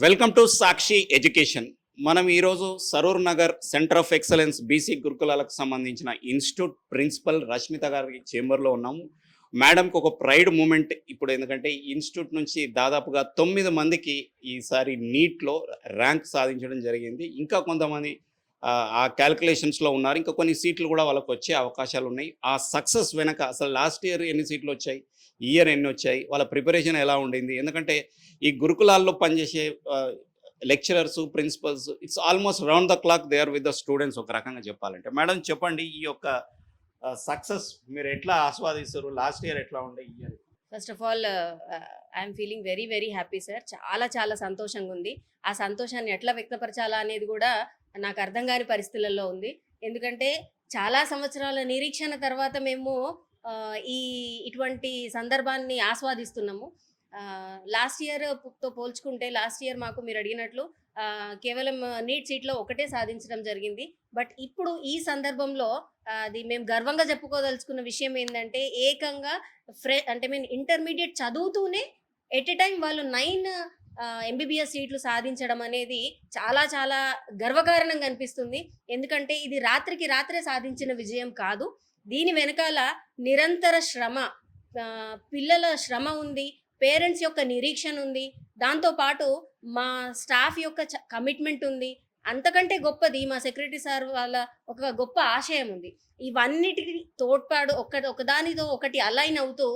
Welcome to Sakshi education. మనం ఈరోజు Saroor Nagar centre of excellence BC గురుకులాలకు సంబంధించిన ఇన్స్టిట్యూట్ ప్రిన్సిపల్ రష్మిత గారి చేంబర్లో ఉన్నాము. మేడంకి ఒక ప్రైడ్ మూమెంట్ ఇప్పుడు, ఎందుకంటే ఇన్స్టిట్యూట్ నుంచి దాదాపుగా 9 మందికి ఈసారి నీట్లో ర్యాంక్ సాధించడం జరిగింది. ఇంకా కొంతమంది ఆ క్యాలిక్యులేషన్స్లో ఉన్నారు. ఇంకా కొన్ని సీట్లు కూడా వాళ్ళకి వచ్చే అవకాశాలు ఉన్నాయి. ఆ సక్సెస్ వెనక అసలు లాస్ట్ ఇయర్ ఎన్ని సీట్లు వచ్చాయి, ఈ ఇయర్ ఎన్ని వచ్చాయి, వాళ్ళ ప్రిపరేషన్ ఎలా ఉండింది, ఎందుకంటే ఈ గురుకులాల్లో పనిచేసే lecturers, principals, it's almost round the clock they are with the students ఒక రకంగా చెప్పాలంటే. మేడం చెప్పండి, ఈ యొక్క సక్సెస్ మీరు ఎట్లా ఆస్వాదిస్తారు? లాస్ట్ ఇయర్ ఎట్లా ఉండే, ఈ year? First of all I'm feeling very very happy sir. చాలా చాలా సంతోషంగా ఉంది. ఆ సంతోషాన్ని ఎట్లా వ్యక్తపరచాలా అనేది కూడా నాకు అర్థం కాని పరిస్థితులలో ఉంది. ఎందుకంటే చాలా సంవత్సరాల నిరీక్షణ తర్వాత మేము ఈ ఇటువంటి సందర్భాన్ని ఆస్వాదిస్తున్నాము. లాస్ట్ ఇయర్తో పోల్చుకుంటే లాస్ట్ ఇయర్ మాకు మీరు అడిగినట్లు కేవలం నీట్ సీట్లో ఒకటే సాధించడం జరిగింది. బట్ ఇప్పుడు ఈ సందర్భంలో అది మేము గర్వంగా చెప్పుకోదలుచుకున్న విషయం ఏంటంటే, ఏకంగా అంటే మేము ఇంటర్మీడియట్ చదువుతూనే ఎట్ ఎ టైం వాళ్ళు 9 ఎంబీబీఎస్ సీట్లు సాధించడం అనేది చాలా చాలా గర్వకారణంగా అనిపిస్తుంది. ఎందుకంటే ఇది రాత్రికి రాత్రే సాధించిన విజయం కాదు. దీని వెనకాల నిరంతర శ్రమ, పిల్లల శ్రమ ఉంది, పేరెంట్స్ యొక్క నిరీక్షణ ఉంది, దాంతోపాటు మా స్టాఫ్ యొక్క కమిట్మెంట్ ఉంది. అంతకంటే గొప్పది మా సెక్రటరీ సార్ వాళ్ళ ఒక గొప్ప ఆశయం ఉంది. ఇవన్నిటికి తోడ్పాటు ఒకదానితో ఒకటి అలైన్ అవుతూ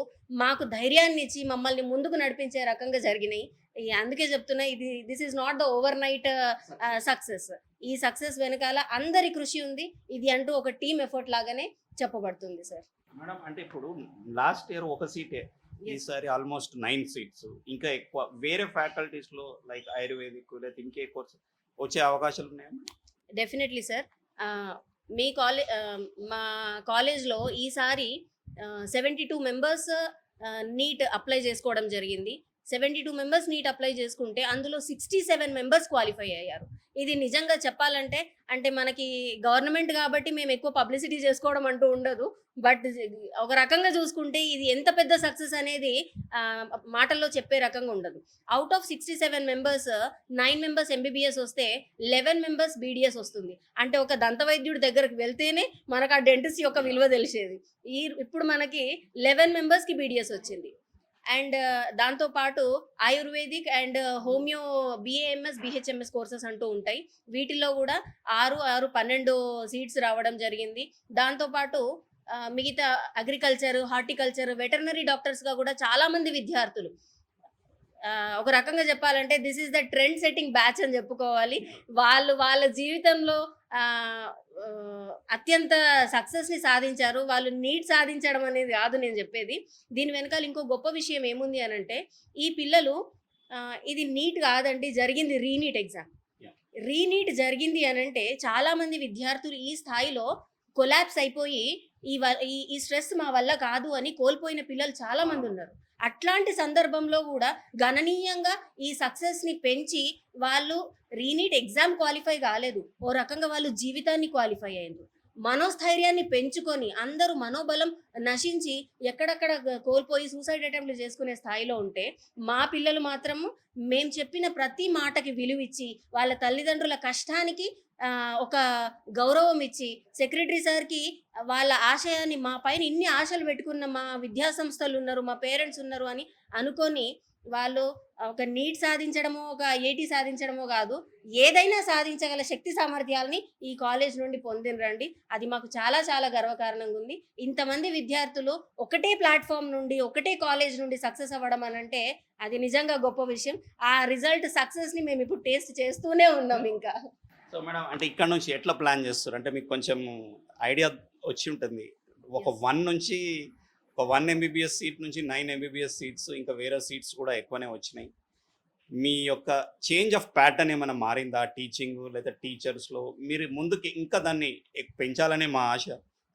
మాకు ధైర్యాన్ని ఇచ్చి మమ్మల్ని ముందుకు నడిపించే రకంగా జరిగినాయి. అందుకే చెప్తున్నా, this is not the over night success. ఈ సక్సెస్ వెనకాల అందరి కృషి ఉంది. ఇది అంటూ ఒక టీమ్ ఎఫర్ట్ లాగానే చెప్పబడుతుంది సార్. మేడం అంటే ఇప్పుడు లాస్ట్ ఇయర్ ఒక సీటే, ఈసారి ఆల్మోస్ట్ 9 సీట్స్, ఇంకా ఎక్కువ వేరే ఫ్యాకల్టీస్లో లైక్ ఆయుర్వేదిక్ లేదా ఇంకే కోర్స్ వచ్చే అవకాశాలు ఉన్నాయా? Definitely sir. మా కాలేజ్లో ఈసారి 72 మెంబర్స్ నీట్ అప్లై చేసుకోవడం జరిగింది. 72 మెంబర్స్ నీట్ అప్లై చేసుకుంటే అందులో 67 మెంబర్స్ క్వాలిఫై అయ్యారు. ఇది నిజంగా చెప్పాలంటే, అంటే మనకి గవర్నమెంట్ కాబట్టి మేము ఎక్కువ పబ్లిసిటీ చేసుకోవడం అంటూ ఉండదు. బట్ ఒక రకంగా చూసుకుంటే ఇది ఎంత పెద్ద సక్సెస్ అనేది మాటల్లో చెప్పే రకంగా ఉండదు. Out of 67 members 9 members MBBS వస్తే 11 మెంబర్స్ బీడీఎస్ వస్తుంది. అంటే ఒక దంతవైద్యుడి దగ్గరకు వెళ్తేనే మనకు ఆ డెంటిస్ట్ యొక్క విలువ తెలిసేది. ఇప్పుడు మనకి 11 మెంబర్స్కి బీడీఎస్ వచ్చింది. అండ్ దాంతోపాటు ayurvedic and homeo BAMS BHMS courses అంటూ ఉంటాయి. వీటిల్లో కూడా 12 సీట్స్ రావడం జరిగింది. దాంతోపాటు మిగతా అగ్రికల్చర్, హార్టికల్చర్, వెటర్నరీ డాక్టర్స్గా కూడా చాలామంది విద్యార్థులు. ఒక రకంగా చెప్పాలంటే this is the trend setting batch అని చెప్పుకోవాలి. వాళ్ళ జీవితంలో అత్యంత సక్సెస్ని సాధించారు. వాళ్ళు నీట్ సాధించడం అనేది కాదు నేను చెప్పేది. దీని వెనకాల ఇంకో గొప్ప విషయం ఏముంది అనంటే, ఈ పిల్లలు ఇది నీట్ కాదండి, జరిగింది రీనీట్ ఎగ్జామ్. రీనీట్ జరిగింది అనంటే చాలామంది విద్యార్థులు ఈ స్థాయిలో కొలాప్స్ అయిపోయి ఈ స్ట్రెస్ మా వల్ల కాదు అని కోల్పోయిన పిల్లలు చాలామంది ఉన్నారు. అట్లాంటి సందర్భంలో కూడా గణనీయంగా ఈ సక్సెస్ని పెంచి వాళ్ళు రీనీట్ ఎగ్జామ్ క్వాలిఫై కాలేదు, ఓ రకంగా వాళ్ళు జీవితాన్ని క్వాలిఫై అయ్యారు. మనోస్థైర్యాన్ని పెంచుకొని అందరూ మనోబలం నశించి ఎక్కడెక్కడ కోల్పోయి సూసైడ్ అటెంప్ట్లు చేసుకునే స్థాయిలో ఉంటే, మా పిల్లలు మాత్రము మేము చెప్పిన ప్రతి మాటకి విలువిచ్చి వాళ్ళ తల్లిదండ్రుల కష్టానికి ఒక గౌరవం ఇచ్చి, సెక్రటరీ సార్కి వాళ్ళ ఆశయాన్ని, మా పైన ఇన్ని ఆశలు పెట్టుకున్న మా విద్యా సంస్థలు ఉన్నారు, మా పేరెంట్స్ ఉన్నారు అని అనుకొని వాళ్ళు ఒక నీట్ సాధించడమో ఒక ఏటీ సాధించడమో కాదు, ఏదైనా సాధించగల శక్తి సామర్థ్యాలని ఈ కాలేజ్ నుండి పొందినరండి. అది మాకు చాలా చాలా గర్వకారణంగా ఉంది. ఇంతమంది విద్యార్థులు ఒకటే ప్లాట్ఫామ్ నుండి, ఒకటే కాలేజ్ నుండి సక్సెస్ అవ్వడం అని అంటే అది నిజంగా గొప్ప విషయం. ఆ రిజల్ట్ సక్సెస్ని మేము ఇప్పుడు టేస్ట్ చేస్తూనే ఉన్నాం ఇంకా. సో మేడం అంటే ఇక్కడ నుంచి ఎట్లా ప్లాన్ చేస్తారు? అంటే మీకు కొంచెం ఐడియా వచ్చి ఉంటుంది. ఒక 1 నుంచి ఒక 1 ఎంబీబీఎస్ సీట్ నుంచి 9 ఎంబీబీఎస్ సీట్స్, ఇంకా వేరే సీట్స్ కూడా ఎక్కువనే వచ్చినాయి. మీ యొక్క చేంజ్ ఆఫ్ ప్యాటర్న్ ఏమైనా మారిందా టీచింగ్ లేదా టీచర్స్లో? మీరు ముందుకి ఇంకా దాన్ని పెంచాలనే మా ఆశ,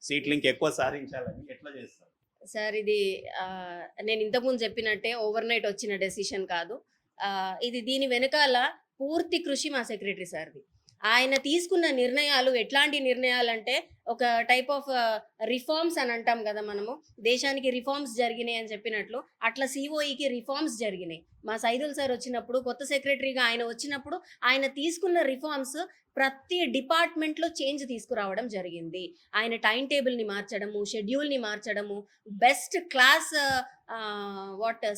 సీట్లు ఇంకెక్కువ సాధించాలని ఎట్లా చేస్తారు సార్? ఇది నేను ఇంతకుముందు చెప్పినట్టే ఓవర్ నైట్ వచ్చిన డెసిషన్ కాదు. ఇది దీని వెనకాల పూర్తి కృషి మా సెక్రటరీ సార్ది. ఆయన తీసుకున్న నిర్ణయాలు ఎట్లాంటి నిర్ణయాలంటే ఒక టైప్ ఆఫ్ రిఫార్మ్స్ అని అంటాం కదా మనము, దేశానికి రిఫార్మ్స్ జరిగినాయి అని చెప్పినట్లు అట్లా సిఓఈకి రిఫార్మ్స్ జరిగినాయి. మా సైదుల్ సార్ వచ్చినప్పుడు, కొత్త సెక్రటరీగా ఆయన వచ్చినప్పుడు ఆయన తీసుకున్న రిఫార్మ్స్ ప్రతి డిపార్ట్మెంట్లో చేంజ్ తీసుకురావడం జరిగింది. ఆయన టైం టేబుల్ని మార్చడము, షెడ్యూల్ని మార్చడము, బెస్ట్ క్లాస్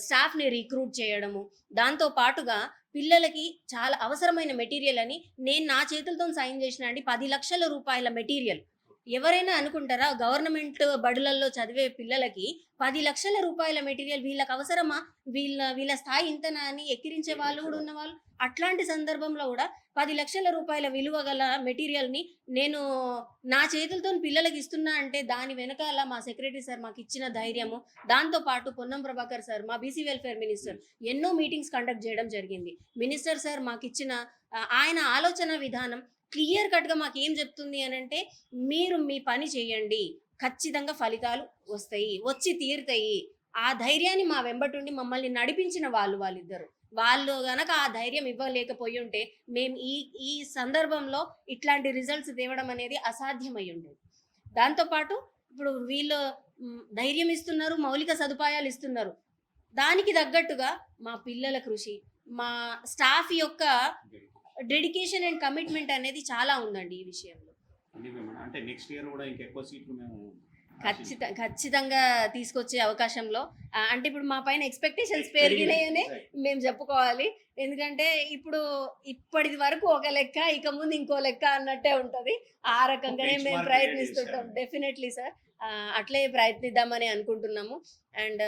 స్టాఫ్ని రిక్రూట్ చేయడము, దాంతో పాటుగా పిల్లలకి చాలా అవసరమైన మెటీరియల్ అని నేను నా చేతులతో సైన్ చేసిన అండి 10 లక్షల రూపాయల మెటీరియల్. ఎవరైనా అనుకుంటారా గవర్నమెంట్ బడులలో చదివే పిల్లలకి 10 లక్షల రూపాయల మెటీరియల్ వీళ్ళకి అవసరమా, వీళ్ళ స్థాయి ఇంతనా అని ఎక్కిరించే వాళ్ళు కూడా ఉన్నవాళ్ళు. అట్లాంటి సందర్భంలో కూడా 10 లక్షల రూపాయల విలువ గల మెటీరియల్ని నేను నా చేతులతో పిల్లలకి ఇస్తున్నా అంటే దాని వెనకాల మా సెక్రటరీ సార్ మాకు ఇచ్చిన ధైర్యము, దాంతో పాటు పొన్నం ప్రభాకర్ సార్ మా బీసీ వెల్ఫేర్ మినిస్టర్ ఎన్నో మీటింగ్స్ కండక్ట్ చేయడం జరిగింది. మినిస్టర్ సార్ మాకు ఇచ్చిన ఆయన ఆలోచన విధానం క్లియర్ కట్గా మాకు ఏం చెప్తుంది అని అంటే, మీరు మీ పని చేయండి, ఖచ్చితంగా ఫలితాలు వస్తాయి, వచ్చి తీరుతాయి. ఆ ధైర్యాన్ని మా వెంబటుండి మమ్మల్ని నడిపించిన వాళ్ళిద్దరు. వాళ్ళు గనక ఆ ధైర్యం ఇవ్వలేకపోయి ఉంటే మేము ఈ సందర్భంలో ఇట్లాంటి రిజల్ట్స్ తేవడం అనేది అసాధ్యమై ఉండేది. దాంతోపాటు ఇప్పుడు వీళ్ళు ధైర్యం ఇస్తున్నారు, మౌలిక సదుపాయాలు ఇస్తున్నారు. దానికి తగ్గట్టుగా మా పిల్లల కృషి, మా స్టాఫ్ యొక్క డెడికేషన్ అండ్ కమిట్మెంట్ అనేది చాలా ఉందండి ఈ విషయంలో. అంటే నెక్స్ట్ ఇయర్ కూడా ఇంకా ఎక్కువ సీట్లు మేము ఖచ్చితంగా తీసుకొచ్చే అవకాశంలో అంటే ఇప్పుడు మా పైన ఎక్స్పెక్టేషన్స్ పెరిగినాయనే మేము చెప్పుకోవాలి. ఎందుకంటే ఇప్పటి వరకు ఒక లెక్క, ఇక ముందు ఇంకో లెక్క అన్నట్టే ఉంటది. ఆ రకంగానే మేము ప్రయత్నిస్తుంటాం. డెఫినెట్లీ సార్, అట్లే ప్రయత్నిద్దామని అనుకుంటున్నాము. అండ్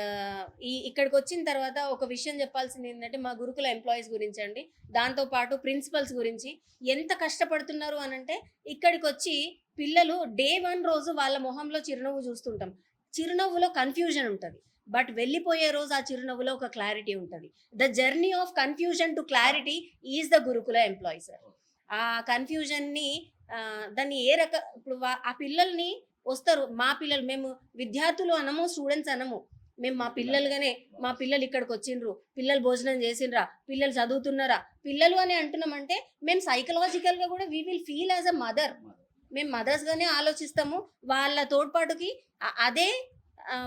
ఇక్కడికి వచ్చిన తర్వాత ఒక విషయం చెప్పాల్సింది ఏంటంటే మా గురుకుల ఎంప్లాయీస్ గురించి అండి, దాంతోపాటు ప్రిన్సిపల్స్ గురించి ఎంత కష్టపడుతున్నారు అనంటే, ఇక్కడికి వచ్చి పిల్లలు డే 1 రోజు వాళ్ళ మొహంలో చిరునవ్వు చూస్తుంటాం. చిరునవ్వులో కన్ఫ్యూజన్ ఉంటుంది, బట్ వెళ్ళిపోయే రోజు ఆ చిరునవ్వులో ఒక క్లారిటీ ఉంటుంది. The journey of confusion to clarity is the గురుకుల ఎంప్లాయీ సార్. ఆ కన్ఫ్యూజన్ని దాన్ని ఇప్పుడు ఆ పిల్లల్ని వస్తారు, మా పిల్లలు, మేము విద్యార్థులు అనము, స్టూడెంట్స్ అనము, మేము మా పిల్లలు ఇక్కడికి వచ్చిండ్రు, పిల్లలు భోజనం చేసిండ్రా, పిల్లలు చదువుతున్నారా, పిల్లలు అని అంటున్నామంటే మేము సైకలాజికల్గా కూడా we will feel as a mother. మేము మదర్స్గానే ఆలోచిస్తాము. వాళ్ళ తోడ్పాటుకి అదే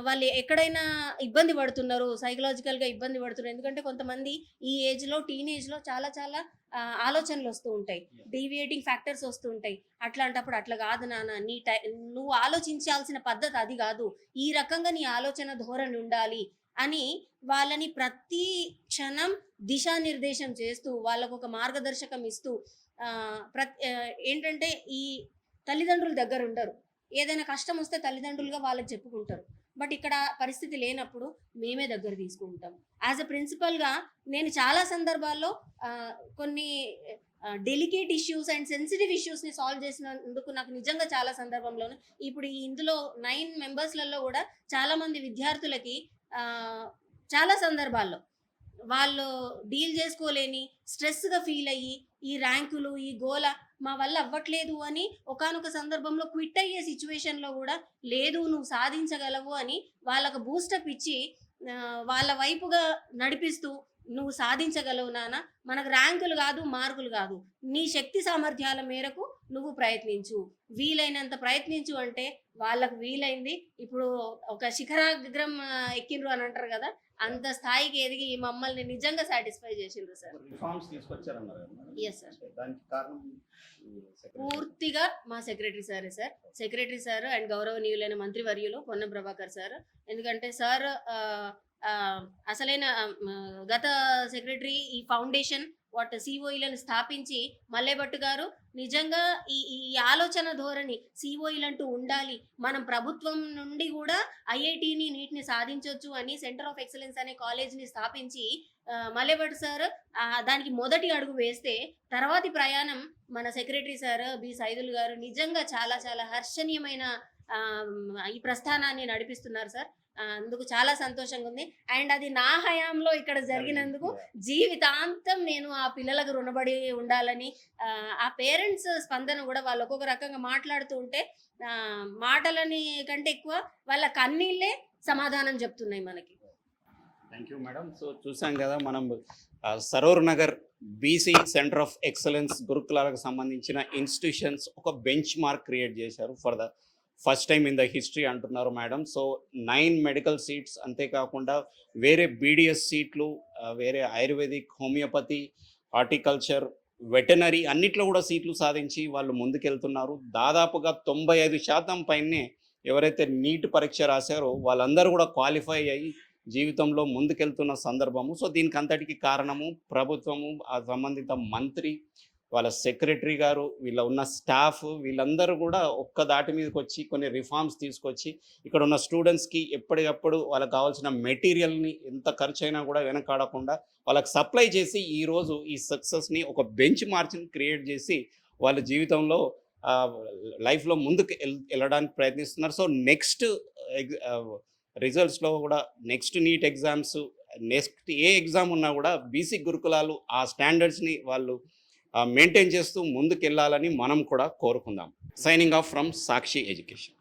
వాళ్ళు ఎక్కడైనా ఇబ్బంది పడుతున్నారు, సైకలాజికల్గా ఇబ్బంది పడుతున్నారు. ఎందుకంటే కొంతమంది ఈ ఏజ్లో, టీనేజ్లో చాలా చాలా ఆలోచనలు వస్తూ ఉంటాయి, డీవియేటింగ్ ఫ్యాక్టర్స్ వస్తూ ఉంటాయి. అట్లాంటప్పుడు అట్లా కాదు నాన్న, నువ్వు ఆలోచించాల్సిన పద్ధతి అది కాదు, ఈ రకంగా నీ ఆలోచన ధోరణి ఉండాలి అని వాళ్ళని ప్రతి క్షణం దిశానిర్దేశం చేస్తూ వాళ్ళకు ఒక మార్గదర్శకం ఇస్తూ ఏంటంటే ఈ తల్లిదండ్రుల దగ్గర ఉండరు. ఏదైనా కష్టం వస్తే తల్లిదండ్రులుగా వాళ్ళకి చెప్పుకుంటారు. బట్ ఇక్కడ పరిస్థితి లేనప్పుడు మేమే దగ్గర తీసుకుంటాం. యాజ్ అ ప్రిన్సిపల్గా నేను చాలా సందర్భాల్లో కొన్ని డెలికేట్ ఇష్యూస్ అండ్ సెన్సిటివ్ ఇష్యూస్ని సాల్వ్ చేసినందుకు నాకు నిజంగా చాలా సందర్భంలోనే ఇప్పుడు ఇందులో 9 మెంబర్స్లలో కూడా చాలామంది విద్యార్థులకి చాలా సందర్భాల్లో వాళ్ళు డీల్ చేసుకోలేని, స్ట్రెస్గా ఫీల్ అయ్యి ఈ ర్యాంకులు, ఈ గోల మా వల్ల అవ్వట్లేదు అని ఒకానొక సందర్భంలో క్విట్ అయ్యే సిచ్యువేషన్లో కూడా లేదు నువ్వు సాధించగలవు అని వాళ్ళకు బూస్టప్ ఇచ్చి వాళ్ళ వైపుగా నడిపిస్తూ, నువ్వు సాధించగలవు నాన్న, మనకు ర్యాంకులు కాదు, మార్కులు కాదు, నీ శక్తి సామర్థ్యాల మేరకు నువ్వు ప్రయత్నించు, వీలైనంత ప్రయత్నించు అంటే వాళ్ళకు వీలైంది. ఇప్పుడు ఒక శిఖరాగ్రం ఎక్కిండ్రు అని అంటారు కదా, అంత స్థాయికి ఎదిగి మమ్మల్ని నిజంగా సాటిస్ఫై చేసిండ్రు సార్. ఎస్ సార్, పూర్తిగా మా సెక్రటరీ సారే సార్. సెక్రటరీ సార్ అండ్ గౌరవనీయులైన మంత్రివర్యులు పొన్నం ప్రభాకర్ సార్. ఎందుకంటే సార్ అసలైన గత సెక్రటరీ ఈ ఫౌండేషన్ సిఓఈలను స్థాపించి మల్లేభట్టు గారు నిజంగా ఈ ఆలోచన ధోరణి సిఓఈలు అంటూ ఉండాలి, మనం ప్రభుత్వం నుండి కూడా ఐఐటిని, నీట్ని సాధించవచ్చు అని సెంటర్ ఆఫ్ ఎక్సలెన్స్ అనే కాలేజ్ని స్థాపించి మల్లేభట్టు సార్ దానికి మొదటి అడుగు వేస్తే తర్వాతి ప్రయాణం మన సెక్రటరీ సార్ బి సైదుల్ గారు నిజంగా చాలా చాలా హర్షణీయమైన ఈ ప్రస్థానాన్ని నడిపిస్తున్నారు సార్. అందుకు చాలా సంతోషంగా ఉంది. అండ్ అది నా హయాంలో ఇక్కడ జరిగినందుకు జీవితాంతం నేను ఆ పిల్లలకు రుణపడి ఉండాలని, ఆ పేరెంట్స్ స్పందన కూడా వాళ్ళు ఒక్కొక్క రకంగా మాట్లాడుతూ ఉంటే మాటలని కంటే ఎక్కువ వాళ్ళ కన్నీళ్ళే సమాధానం చెప్తున్నాయి మనకి. Thank you madam. సో చూసాం కదా, మనం Saroor Nagar BC centre of excellence గురుకులాలకు సంబంధించిన ఇన్స్టిట్యూషన్స్ ఒక బెంచ్ మార్క్ క్రియేట్ చేశారు for the first time in the history అంటున్నారు మేడం. సో 9 మెడికల్ సీట్స్, అంతేకాకుండా వేరే బీడిఎస్ సీట్లు, వేరే ఆయుర్వేదిక్, హోమియోపతి, హార్టికల్చర్, వెటనరీ అన్నిట్లో కూడా సీట్లు సాధించి వాళ్ళు ముందుకెళ్తున్నారు. దాదాపుగా 95% పైనే ఎవరైతే నీట్ పరీక్ష రాశారో వాళ్ళందరూ కూడా క్వాలిఫై అయ్యి జీవితంలో ముందుకెళ్తున్న సందర్భము. సో దీనికి అంతటికి కారణము ప్రభుత్వము, ఆ సంబంధిత మంత్రి, వాళ్ళ సెక్రటరీ గారు, వీళ్ళ ఉన్న స్టాఫ్, వీళ్ళందరూ కూడా ఒక్క దాటి మీదకి వచ్చి కొన్ని రిఫార్మ్స్ తీసుకొచ్చి ఇక్కడ ఉన్న స్టూడెంట్స్కి ఎప్పటికప్పుడు వాళ్ళకి కావాల్సిన మెటీరియల్ని ఎంత ఖర్చు అయినా కూడా వెనకాడకుండా వాళ్ళకి సప్లై చేసి ఈరోజు ఈ సక్సెస్ని ఒక బెంచ్ మార్క్ని క్రియేట్ చేసి వాళ్ళ జీవితంలో లైఫ్లో ముందుకు వెళ్ళడానికి ప్రయత్నిస్తున్నారు. సో నెక్స్ట్ రిజల్ట్స్లో కూడా నెక్స్ట్ నీట్ ఎగ్జామ్స్, నెక్స్ట్ ఏ ఎగ్జామ్ ఉన్నా కూడా బీసీ గురుకులాలు ఆ స్టాండర్డ్స్ని వాళ్ళు మెయింటైన్ చేస్తూ ముందుకెళ్ళాలని మనం కూడా కోరుకుందాం. Signing off from Sakshi education.